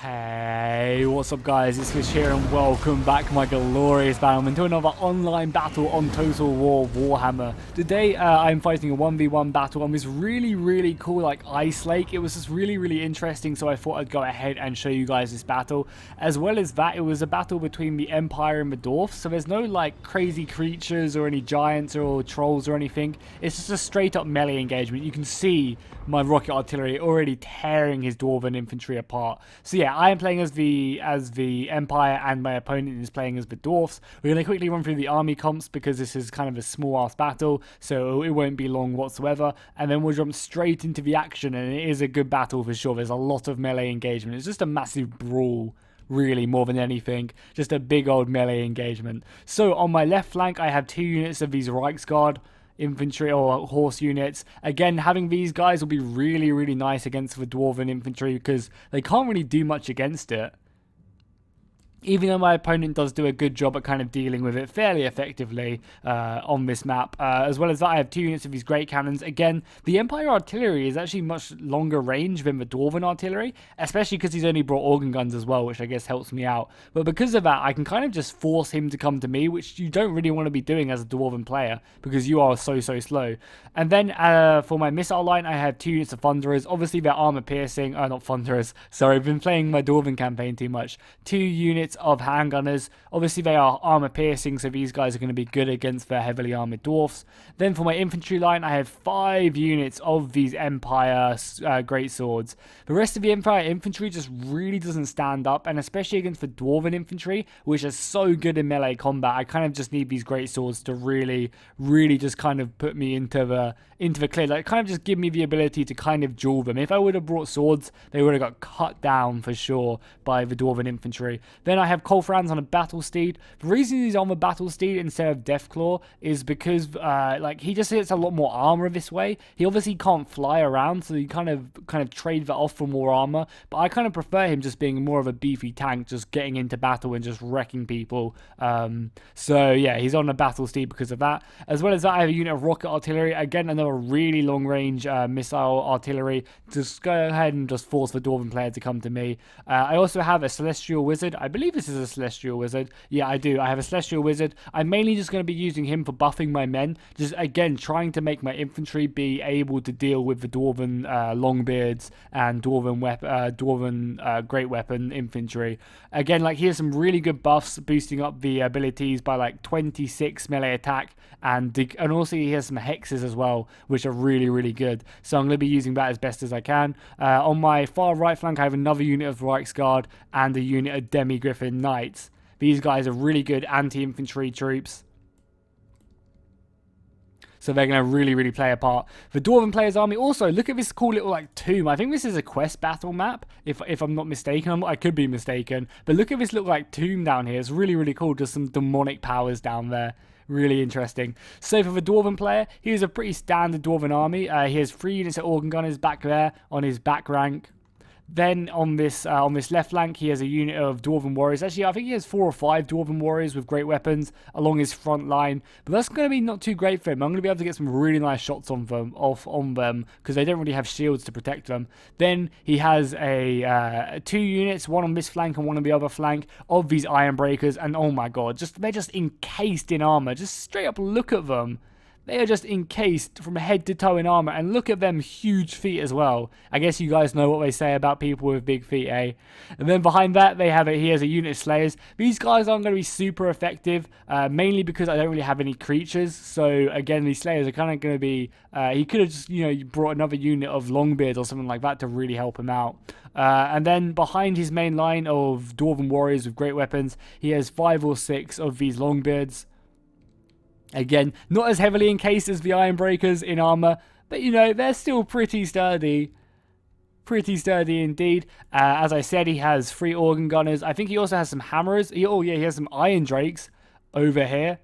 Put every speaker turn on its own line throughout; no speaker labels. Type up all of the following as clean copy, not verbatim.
Hey, what's up guys, it's Fish here and welcome back my glorious battlemen to another online battle on Total War Warhammer. Today I'm fighting a 1v1 battle on this really cool like ice lake. It was just really interesting, so I thought I'd go ahead and show you guys this battle. As well as that, it was a battle between the Empire and the Dwarfs, so there's no like crazy creatures or any giants or trolls or anything. It's just a straight up melee engagement. You can see my rocket artillery already tearing his dwarven infantry apart. So yeah, I am playing as the Empire and my opponent is playing as the Dwarfs. We're going to quickly run through the army comps because this is kind of a small ass battle, so it won't be long whatsoever. And then we'll jump straight into the action, and it is a good battle for sure. There's a lot of melee engagement. It's just a massive brawl, really, more than anything. Just a big old melee engagement. So on my left flank, I have 2 units of these Reichsguard infantry or horse units. Again, having these guys will be really nice against the dwarven infantry because they can't really do much against it. Even though my opponent does do a good job at kind of dealing with it fairly effectively on this map. As well as that, I have 2 units of these great cannons. Again, the Empire artillery is actually much longer range than the Dwarven artillery, especially because he's only brought organ guns as well, which I guess helps me out. But because of that, I can kind of just force him to come to me, which you don't really want to be doing as a Dwarven player because you are so slow. And then for my missile line, I have 2 units of Thunderers. Obviously, they're armor piercing. Not Thunderers. Sorry, I've been playing my Dwarven campaign too much. 2 units of handgunners. Obviously they are armor piercing, so these guys are going to be good against their heavily armored dwarfs. Then for my infantry line, I have 5 units of these Empire great swords. The rest of the Empire infantry just really doesn't stand up, and especially against the dwarven infantry, which is so good in melee combat, I kind of just need these great swords to really just kind of put me into the clear, like kind of just give me the ability to kind of duel them. If I would have brought swords, they would have got cut down for sure by the dwarven infantry. Then I have Colfrans on a battle steed. The reason he's on the battle steed instead of Deathclaw is because like he just hits a lot more armor this way. He obviously can't fly around, so you kind of trade that off for more armor. But I kind of prefer him just being more of a beefy tank, just getting into battle and just wrecking people. So yeah, he's on a battle steed because of that. As well as that, I have a unit of rocket artillery. Again, another really long range missile artillery. Just go ahead and just force the dwarven player to come to me. I also have a celestial wizard. I believe this is a celestial wizard. Yeah, I do. I have a celestial wizard. I'm mainly just going to be using him for buffing my men. Just again trying to make my infantry be able to deal with the dwarven longbeards and dwarven great weapon infantry. Again, like he has some really good buffs, boosting up the abilities by like 26 melee attack, and also he has some hexes as well, which are really good. So I'm going to be using that as best as I can. On my far right flank, I have another unit of Reichsguard and a unit of Demi-Griffin Knights. These guys are really good anti-infantry troops, so they're going to really play a part. The Dwarven player's army, also, look at this cool little like tomb. I think this is a quest battle map, if I'm not mistaken. I could be mistaken. But look at this little like tomb down here. It's really cool. Just some demonic powers down there. Really interesting. So for the Dwarven player, he has a pretty standard Dwarven army. He has 3 units of organ gunners back there on his back rank. Then on this left flank, he has a unit of Dwarven warriors. Actually, I think he has 4 or 5 Dwarven warriors with great weapons along his front line. But that's going to be not too great for him. I'm going to be able to get some really nice shots on them because they don't really have shields to protect them. Then he has 2 units, one on this flank and one on the other flank, of these iron breakers. And oh my god, they're just encased in armor. Just straight up look at them. They are just encased from head to toe in armor, and look at them huge feet as well. I guess you guys know what they say about people with big feet, eh? And then behind that, he has a unit of Slayers. These guys aren't going to be super effective, mainly because I don't really have any creatures. So again, these Slayers are kind of going to be, he could have just, brought another unit of Longbeard or something like that to really help him out. And then behind his main line of Dwarven warriors with great weapons, he has 5 or 6 of these Longbeards. Again, not as heavily encased as the Ironbreakers in armor, but they're still pretty sturdy. Pretty sturdy indeed. As I said, he has 3 organ gunners. I think he also has some hammers. He has some Iron Drakes over here.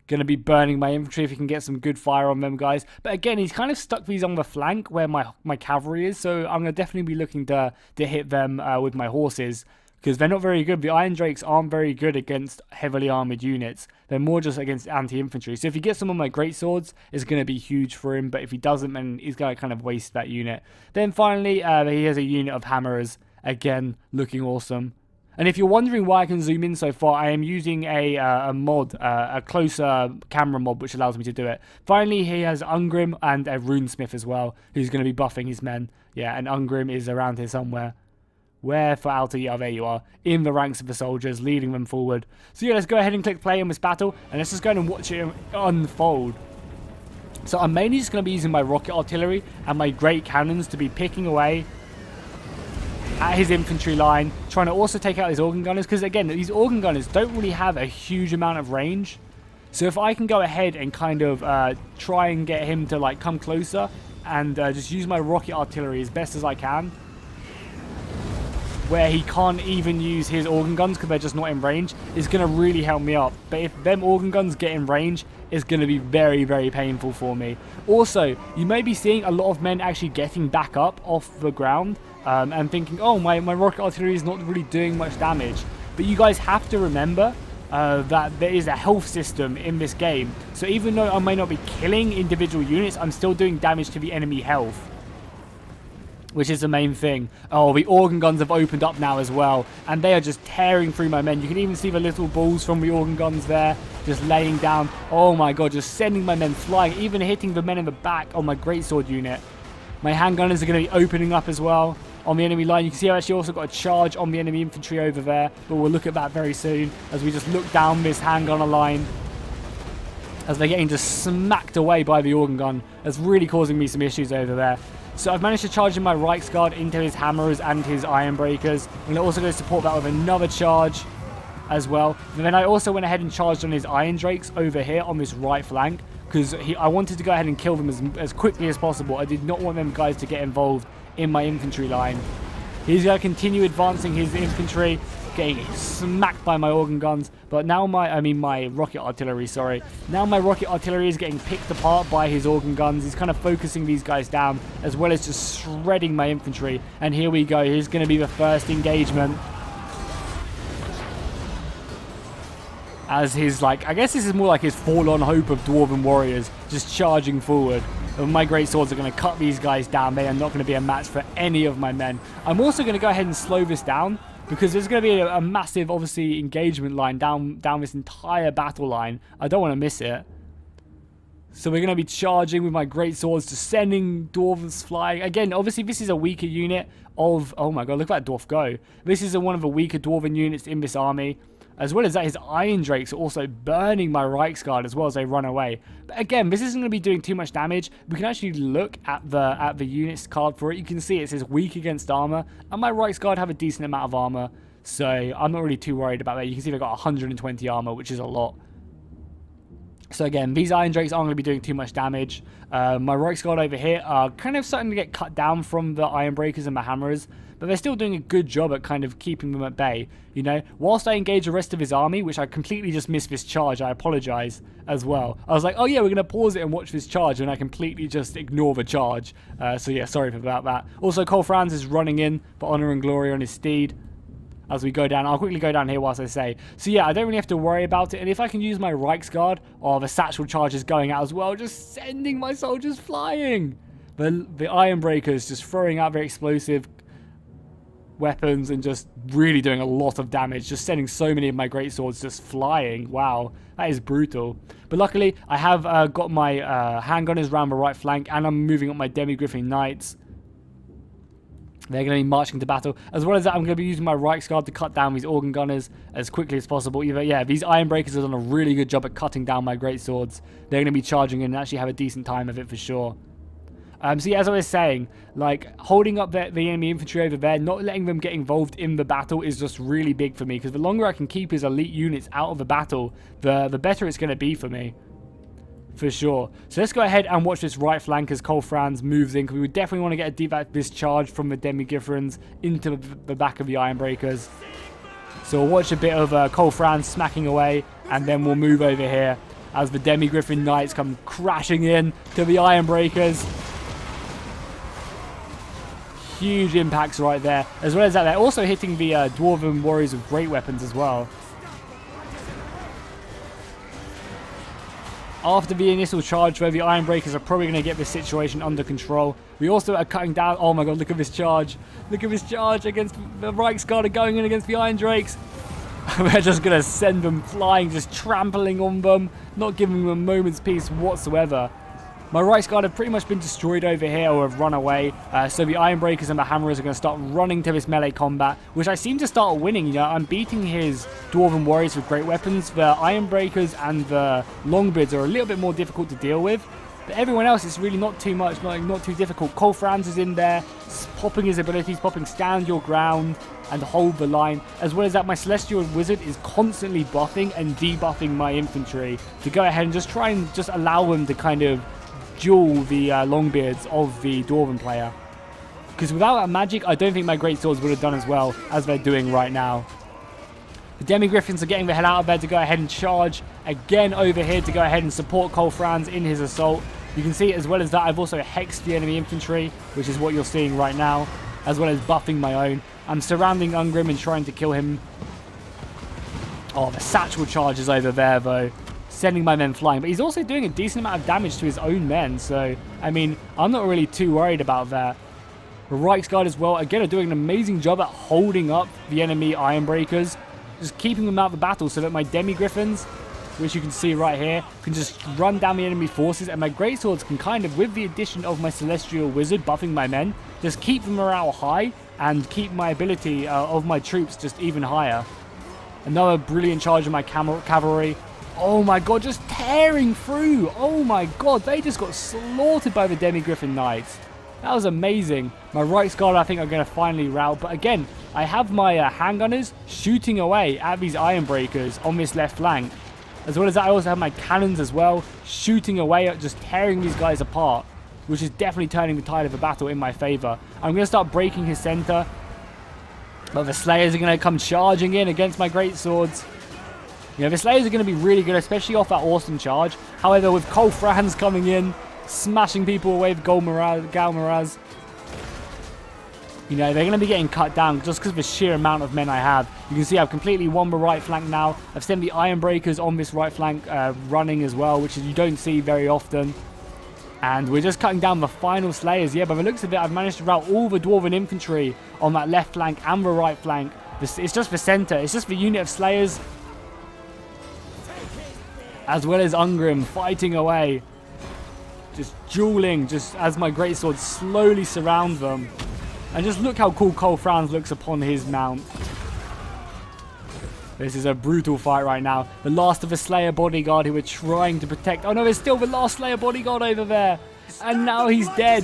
Going to be burning my infantry if he can get some good fire on them guys. But again, he's kind of stuck these on the flank where my cavalry is, so I'm going to definitely be looking to hit them with my horses, because they're not very good. The Iron Drakes aren't very good against heavily armored units. They're more just against anti-infantry. So if he gets some of my great swords, it's going to be huge for him. But if he doesn't, then he's going to kind of waste that unit. Then finally, he has a unit of hammerers. Again, looking awesome. And if you're wondering why I can zoom in so far, I am using a mod, a closer camera mod, which allows me to do it. Finally, he has Ungrim and a Runesmith as well, who's going to be buffing his men. Yeah, and Ungrim is around here somewhere. Where for Alta? Yeah, there you are. In the ranks of the soldiers, leading them forward. So yeah, let's go ahead and click play in this battle, and let's just go and watch it unfold. So I'm mainly just going to be using my rocket artillery and my great cannons to be picking away at his infantry line, trying to also take out his organ gunners, because again, these organ gunners don't really have a huge amount of range. So if I can go ahead and kind of try and get him to like come closer and just use my rocket artillery as best as I can, where he can't even use his organ guns because they're just not in range, is going to really help me up. But if them organ guns get in range, it's going to be very, very painful for me. Also, you may be seeing a lot of men actually getting back up off the ground and thinking, oh, my rocket artillery is not really doing much damage. But you guys have to remember that there is a health system in this game. So even though I may not be killing individual units, I'm still doing damage to the enemy health, which is the main thing. Oh, the organ guns have opened up now as well, and they are just tearing through my men. You can even see the little balls from the organ guns there, just laying down. Oh my god, just sending my men flying, even hitting the men in the back on my greatsword unit. My handgunners are going to be opening up as well on the enemy line. You can see I've actually also got a charge on the enemy infantry over there, but we'll look at that very soon as we just look down this handgunner line as they're getting just smacked away by the organ gun. That's really causing me some issues over there. So I've managed to charge in my Reichsguard into his hammers and his iron breakers. I'm going to also go support that with another charge as well. And then I also went ahead and charged on his iron drakes over here on this right flank, because I wanted to go ahead and kill them as quickly as possible. I did not want them guys to get involved in my infantry line. He's going to continue advancing his infantry, getting smacked by my organ guns. But now my rocket artillery, sorry. Now my rocket artillery is getting picked apart by his organ guns. He's kind of focusing these guys down, as well as just shredding my infantry. And here we go. Here's going to be the first engagement. As his, I guess this is more like his forlorn hope of dwarven warriors just charging forward. And my great swords are going to cut these guys down. They are not going to be a match for any of my men. I'm also going to go ahead and slow this down, because there's going to be a massive, obviously, engagement line down this entire battle line. I don't want to miss it. So we're going to be charging with my great swords, just sending dwarves flying. Again, obviously, this is a weaker unit of... Oh my god, look at that dwarf go. This is one of the weaker dwarven units in this army. As well as that, his iron drakes are also burning my Reichsguard as well as they run away. But again, this isn't going to be doing too much damage. We can actually look at the units card for it. You can see it says weak against armor, and my Reichsguard have a decent amount of armor, so I'm not really too worried about that. You can see they've got 120 armor, which is a lot. So again, these iron drakes aren't going to be doing too much damage. My Reichsguard over here are kind of starting to get cut down from the iron breakers and the hammers, but they're still doing a good job at kind of keeping them at bay, you know. Whilst I engage the rest of his army, which I completely just missed this charge, I apologize as well. I was like, oh yeah, we're going to pause it and watch this charge, and I completely just ignore the charge. So yeah, sorry about that. Also, Cole Franz is running in for honor and glory on his steed. As we go down, I'll quickly go down here whilst I say. So yeah, I don't really have to worry about it. And if I can use my Reichsguard, or the satchel charges going out as well, just sending my soldiers flying. The iron breakers just throwing out very explosive weapons and just really doing a lot of damage. Just sending so many of my great swords just flying. Wow, that is brutal. But luckily, I have got my handgunners around the right flank, and I'm moving up my Demi-Griffin Knights. They're going to be marching to battle. As well as that, I'm going to be using my Reichsguard to cut down these organ gunners as quickly as possible. Yeah, these iron breakers have done a really good job at cutting down my great swords. They're going to be charging in and actually have a decent time of it for sure. So yeah, as I was saying, holding up the enemy infantry over there, not letting them get involved in the battle is just really big for me. Because the longer I can keep his elite units out of the battle, the better it's going to be for me. For sure. So let's go ahead and watch this right flank as Cole Franz moves in, because we would definitely want to get a deep discharge from the Demi-Griffins into the back of the iron breakers. So we'll watch a bit of Cole Franz smacking away, and then we'll move over here as the Demi-Griffin Knights come crashing in to the iron breakers. Huge impacts right there. As well as that, they're also hitting the Dwarven warriors with great weapons as well. after the initial charge where the Iron Breakers are probably going to get this situation under control. We also are cutting down. Oh my god, look at this charge. Look at this charge against the Reichsguard are going in against the Iron Drakes. We're just going to send them flying, just trampling on them, not giving them a moment's peace whatsoever. My Reichsguard have pretty much been destroyed over here or have run away, so the Iron Breakers and the Hammerers are going to start running to this melee combat, which I seem to start winning. You know, I'm beating his Dwarven Warriors with great weapons. The Iron Breakers and the Longbeards are a little bit more difficult to deal with, but everyone else is really not too much, not too difficult. Cole Franz is in there, popping his abilities, popping stand your ground and hold the line. As well as that, my Celestial Wizard is constantly buffing and debuffing my infantry to go ahead and just try and just allow them to kind of duel the Longbeards of the Dwarven player. Because without that magic, I don't think my Great Swords would have done as well as they're doing right now. The Demi-Griffins are getting the hell out of there to go ahead and charge again over here to go ahead and support Cole Franz in his assault. You can see as well as that, I've also hexed the enemy infantry, which is what you're seeing right now, as well as buffing my own. I'm surrounding Ungrim and trying to kill him. Oh, the satchel charge is over there though, sending my men flying. But he's also doing a decent amount of damage to his own men, so I mean, I'm not really too worried about that. The Reichsguard as well, again, are doing an amazing job at holding up the enemy Iron Breakers, just keeping them out of the battle so that my Demi-Griffins, which you can see right here, can just run down the enemy forces, and my Greatswords can kind of, with the addition of my Celestial Wizard buffing my men, just keep the morale high and keep my ability of my troops just even higher. Another brilliant charge of my cavalry. Oh my god, just tearing through. Oh my god, they just got slaughtered by the Demi-Griffin Knights. That was amazing. My Reichsguard, I think, are going to finally rout. But again, I have my handgunners shooting away at these Iron Breakers on this left flank. As well as that, I also have my cannons as well, shooting away at just tearing these guys apart, which is definitely turning the tide of the battle in my favor. I'm going to start breaking his center, but the Slayers are going to come charging in against my Greatswords. You know, the Slayers are going to be really good, especially off that awesome charge. However, with Cole Franz coming in, smashing people away with Galmaraz, you know, they're going to be getting cut down just because of the sheer amount of men I have. You can see I've completely won the right flank now. I've sent the Iron Breakers on this right flank running as well, which you don't see very often. And we're just cutting down the final Slayers. Yeah, by the looks of it, I've managed to rout all the Dwarven infantry on that left flank and the right flank. It's just the center. It's just the unit of Slayers, as well as Ungrim fighting away. Just dueling, just as my Greatswords slowly surround them. And just look how cool Cole Franz looks upon his mount. This is a brutal fight right now. The last of the Slayer bodyguard who we're trying to protect. Oh no, there's still the last Slayer bodyguard over there. And now he's dead.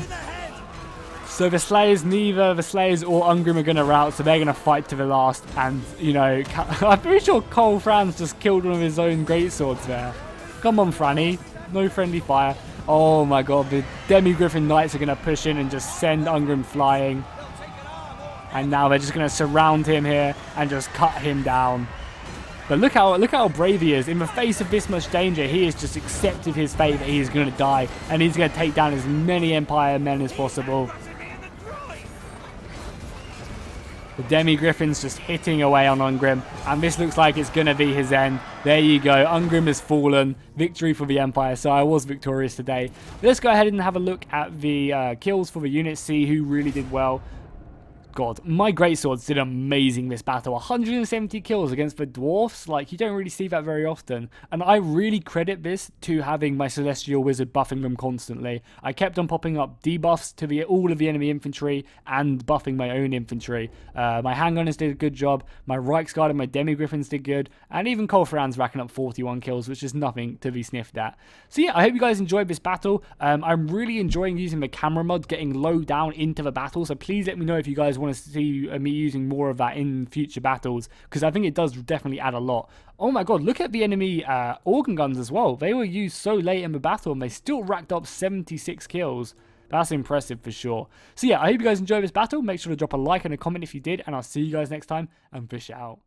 So the Slayers, neither the Slayers or Ungrim are going to rout. So they're going to fight to the last. And, you know, I'm pretty sure Cole Franz just killed one of his own Greatswords there. Come on, Franny. No friendly fire. Oh my god, the Demi-Griffin Knights are going to push in and just send Ungrim flying. And now they're just going to surround him here and just cut him down. But look how brave he is. In the face of this much danger, he has just accepted his fate that he's going to die. And he's going to take down as many Empire men as possible. The Demi-Griffin's just hitting away on Ungrim. And this looks like it's going to be his end. There you go. Ungrim has fallen. Victory for the Empire. So I was victorious today. Let's go ahead and have a look at the kills for the units. See who really did well. God, my Greatswords did amazing this battle. 170 kills against the Dwarfs. Like, you don't really see that very often. And I really credit this to having my Celestial Wizard buffing them constantly. I kept on popping up debuffs to all of the enemy infantry and buffing my own infantry. My handgunners did a good job. My Reichsguard and my Demi-Griffins did good. And even Cole Franz racking up 41 kills, which is nothing to be sniffed at. So yeah, I hope you guys enjoyed this battle. I'm really enjoying using the camera mod, getting low down into the battle. So please let me know if you guys want to see me using more of that in future battles, because I think it does definitely add a lot. Oh my god, look at the enemy organ guns as well. They were used so late in the battle and they still racked up 76 kills. That's impressive for sure. So yeah, I hope you guys enjoyed this battle. Make sure to drop a like and a comment if you did, and I'll see you guys next time, and fish out.